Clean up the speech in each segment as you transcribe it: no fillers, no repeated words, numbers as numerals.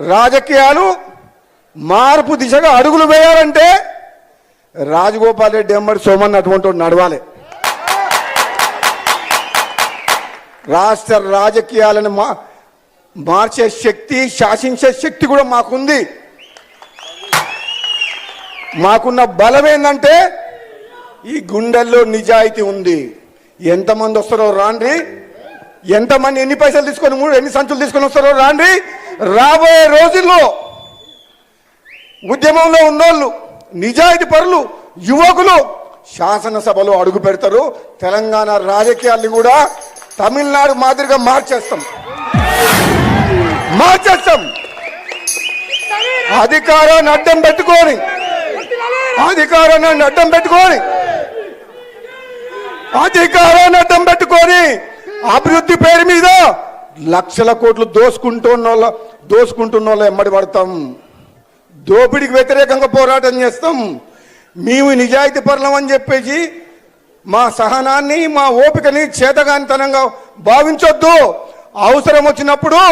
రాజకీయాలు మార్పు దిశగా అడుగులు వేయాలంటే రాజగోపాల్ రెడ్డి ఎమ్మడి సోమన్ అటువంటి నడవాలి. రాష్ట్ర రాజకీయాలను మార్చే శక్తి, శాసించే శక్తి కూడా మాకుంది. మాకున్న బలం ఏంటంటే ఈ గుండెల్లో నిజాయితీ ఉంది. ఎంతమంది వస్తారో రాండి, ఎంతమంది ఎన్ని పైసలు తీసుకొని ఎన్ని సంచులు తీసుకొని వస్తారో రాండి. రాబోయే రోజుల్లో ఉద్యమంలో ఉన్నోళ్ళు, నిజాయితీ పరులు, యువకులు శాసనసభలో అడుగు పెడతారు. తెలంగాణ రాజకీయాల్ని కూడా తమిళనాడు మాదిరిగా మార్చేస్తాం. అధికారాన్ని అడ్డం పెట్టుకొని అభివృద్ధి పేరు మీద లక్షల కోట్లు దోసుకుంటున్న ఎమ్మడి పడతాం. దోపిడికి వ్యతిరేకంగా పోరాటం చేస్తాం. మేము నిజాయితీ పరులం అని చెప్పేసి మా సహనాన్ని, మా ఓపికని చేతగానితనంగా భావించొద్దు. అవసరం వచ్చినప్పుడు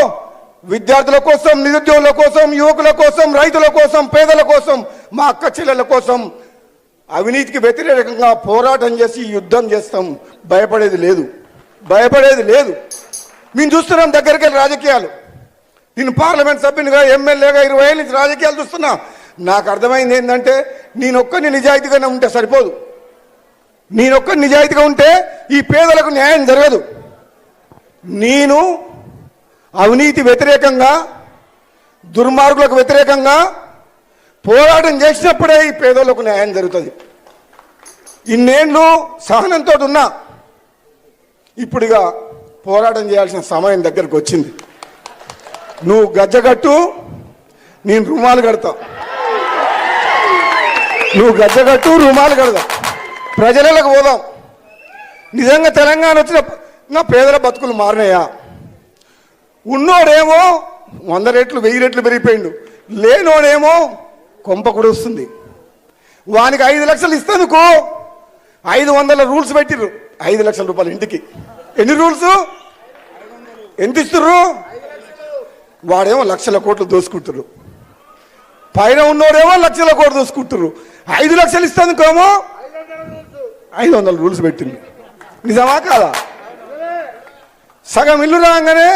విద్యార్థుల కోసం, నిరుద్యోగుల కోసం, యువకుల కోసం, రైతుల కోసం, పేదల కోసం, మా అక్క చెల్లెల కోసం అవినీతికి వ్యతిరేకంగా పోరాటం చేసి యుద్ధం చేస్తాం. భయపడేది లేదు. మేము చూస్తున్నాం దగ్గరికి వెళ్ళి రాజకీయాలు. నేను పార్లమెంట్ సభ్యునిగా, ఎమ్మెల్యేగా 20 ఏళ్ళ నుంచి రాజకీయాలు చూస్తున్నా. నాకు అర్థమైంది ఏంటంటే నేనొక్కరిని నిజాయితీగానే ఉంటే సరిపోదు. నేనొక్కరిని నిజాయితీగా ఉంటే ఈ పేదలకు న్యాయం జరగదు. నేను అవినీతి వ్యతిరేకంగా, దుర్మార్గులకు వ్యతిరేకంగా పోరాటం చేసినప్పుడే ఈ పేదలకు న్యాయం జరుగుతుంది. ఇన్నేళ్ళు సహనంతో ఉన్నా, ఇప్పుడుగా పోరాటం చేయాల్సిన సమయం దగ్గరకు వచ్చింది. నువ్వు గజ్జగట్టు, నేను రుమాలు కడతా. నువ్వు గజ్జగట్టు, రుమాలు కడతా. ప్రజలకు పోదాం. నిజంగా తెలంగాణ వచ్చిన నా పేదల బతుకులు మారినాయా? ఉన్నోడేమో 100 రెట్లు 1000 రెట్లు పెరిగిపోయిండు, లేనోడేమో కొంప కూడా వస్తుంది. వానికి 5 లక్షలు ఇస్తేందుకు 500 రూల్స్ పెట్టిర్రు. 5 లక్షల రూపాయలు ఇంటికి. ఎన్ని రూల్స్? ఎంత ఇస్తుర్రు? వాడేమో లక్షల కోట్లు దోసుకుంటారు. పైన ఉన్నోడేమో లక్షల కోట్లు దోసుకుంటారు. 5 లక్షలు ఇస్తేందుకేమో 500 రూల్స్ పెట్టింది. నిజమా కాదా? సగం ఇల్లు రాగానే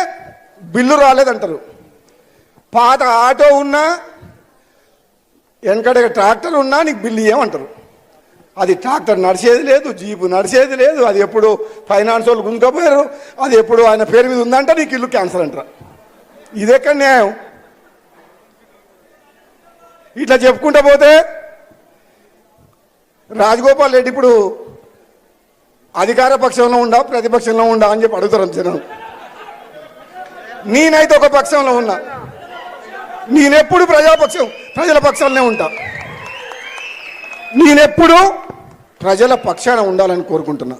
బిల్లు రాలేదంటారు. పాత ఆటో ఉన్నా, వెనకడ ట్రాక్టర్ ఉన్నా నీకు బిల్లు ఇవ్వమంటారు. అది ట్రాక్టర్ నడిచేది లేదు, జీపు నడిచేది లేదు. అది ఎప్పుడు ఫైనాన్స్ వాళ్ళు గుంజుకపోయారు. అది ఎప్పుడు ఆయన పేరు మీద ఉందంట, నీకు ఇల్లు క్యాన్సర్ అంటారు. ఇదెక్కడ న్యాయం? ఇట్లా చెప్పుకుంటా పోతే రాజగోపాల్ రెడ్డి ఇప్పుడు అధికార పక్షంలో ఉండా, ప్రతిపక్షంలో ఉండా అని చెప్పి అడుగుతారు జనం. నేనైతే ఒక పక్షంలో ఉన్నా. నేనెప్పుడు ప్రజల పక్షంలోనే ఉంటా. నేనెప్పుడు ప్రజల పక్షాన ఉండాలని కోరుకుంటున్నా.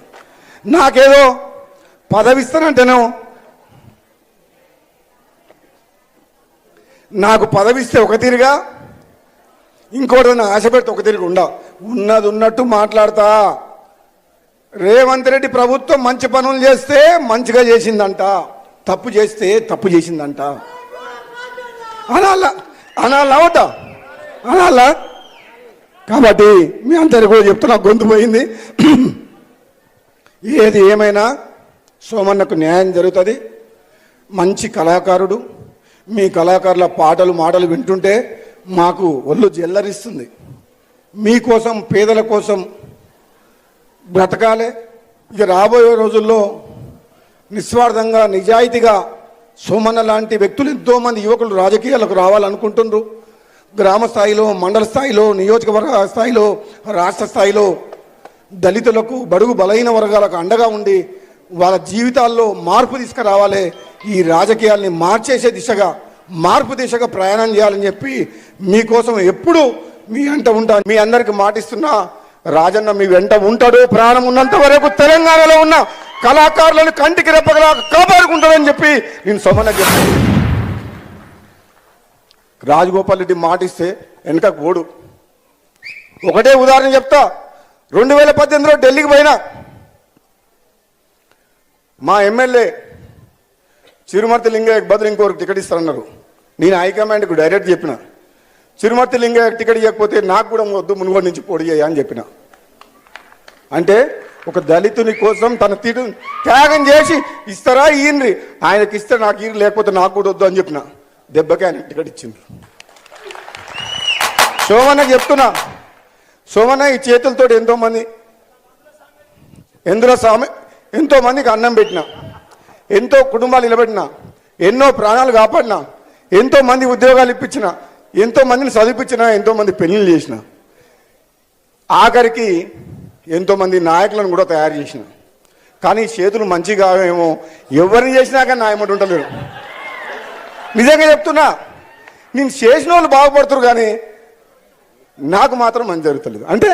నాకేదో పదవి ఇస్తానంటేనో, నాకు పదవి ఇస్తే ఒక తీరుగా, ఇంకోటి ఆశ పెడితే ఒక తీరుగా ఉన్నది ఉన్నట్టు మాట్లాడతా. రేవంత్ రెడ్డి ప్రభుత్వం మంచి పనులు చేస్తే మంచిగా చేసిందంట, తప్పు చేస్తే తప్పు చేసిందంట అనాలా. కాబట్టి మీ అందరికీ కూడా చెప్తున్నా, గొంతు పోయింది. ఏది ఏమైనా సోమన్నకు న్యాయం జరుగుతుంది. మంచి కళాకారుడు. మీ కళాకారుల మాటలు వింటుంటే మాకు ఒళ్ళు జల్లరిస్తుంది. మీకోసం, పేదల కోసం బ్రతకాలే. ఇక రాబోయే రోజుల్లో నిస్వార్థంగా, నిజాయితీగా సోమన్న లాంటి వ్యక్తులు ఎంతోమంది యువకులు రాజకీయాలకు రావాలనుకుంటున్నారు. గ్రామ స్థాయిలో, మండల స్థాయిలో, నియోజకవర్గ స్థాయిలో, రాష్ట్ర స్థాయిలో దళితులకు, బడుగు బలహీన వర్గాలకు అండగా ఉండి వాళ్ళ జీవితాల్లో మార్పు తీసుకురావాలి. ఈ రాజకీయాల్ని మార్పు దిశగా ప్రయాణం చేయాలని చెప్పి మీకోసం ఎప్పుడు మీ వెంట ఉంటాను. మీ అందరికి మాటిస్తున్నా, రాజన్న మీ వెంట ఉంటాడు. ప్రాణం ఉన్నంత వరకు తెలంగాణలో ఉన్న కళాకారులను కంటికి రెప్పగలా కాపాడుకుంటాడని చెప్పి నేను సోమన్న చెప్తాను. రాజగోపాల్ రెడ్డి మాటిస్తే వెనకకు పోడు. ఒకటే ఉదాహరణ చెప్తా. 2018లో ఢిల్లీకి పోయినా, మా ఎమ్మెల్యే చిరుమర్తి లింగయ్యకు బదులు ఇంకోరికి టికెట్ ఇస్తారన్నారు. నేను హైకమాండ్కు డైరెక్ట్ చెప్పిన, చిరుమర్తి లింగయ్య టికెట్ ఇవ్వకపోతే నాకు కూడా వద్దు, మునుగోడు నుంచి పోటీ చేయ అని చెప్పిన. అంటే ఒక దళితుని కోసం తన తీరు త్యాగం చేసి ఇస్తారా ఈయనరి, ఆయనకి ఇస్తే నాకు ఈయన, లేకపోతే నాకు కూడా వద్దు అని చెప్పిన. దెబ్బకి ఆయన టికెట్ ఇచ్చింది. సోమన్న చెప్తున్నా, సోమన్న ఈ చేతులతో ఎంతో మందికి అన్నం పెట్టిన, ఎంతో కుటుంబాలు నిలబెట్టిన, ఎన్నో ప్రాణాలు కాపాడిన, ఎంతో మంది ఉద్యోగాలు ఇప్పించిన, ఎంతో మందిని చదివించిన, ఎంతో మంది పెళ్లిళ్ళు చేసిన, ఆఖరికి ఎంతో మంది నాయకులను కూడా తయారు చేసిన. కానీ చేతులు మంచిగా ఏమో ఎవరిని చేసినా కానీ నాయమటి ఉండలేరు. నిజంగా చెప్తున్నా, నేను చేసిన వాళ్ళు బాగుపడుతున్నారు కానీ నాకు మాత్రం మంచి జరుగుతలేదు. అంటే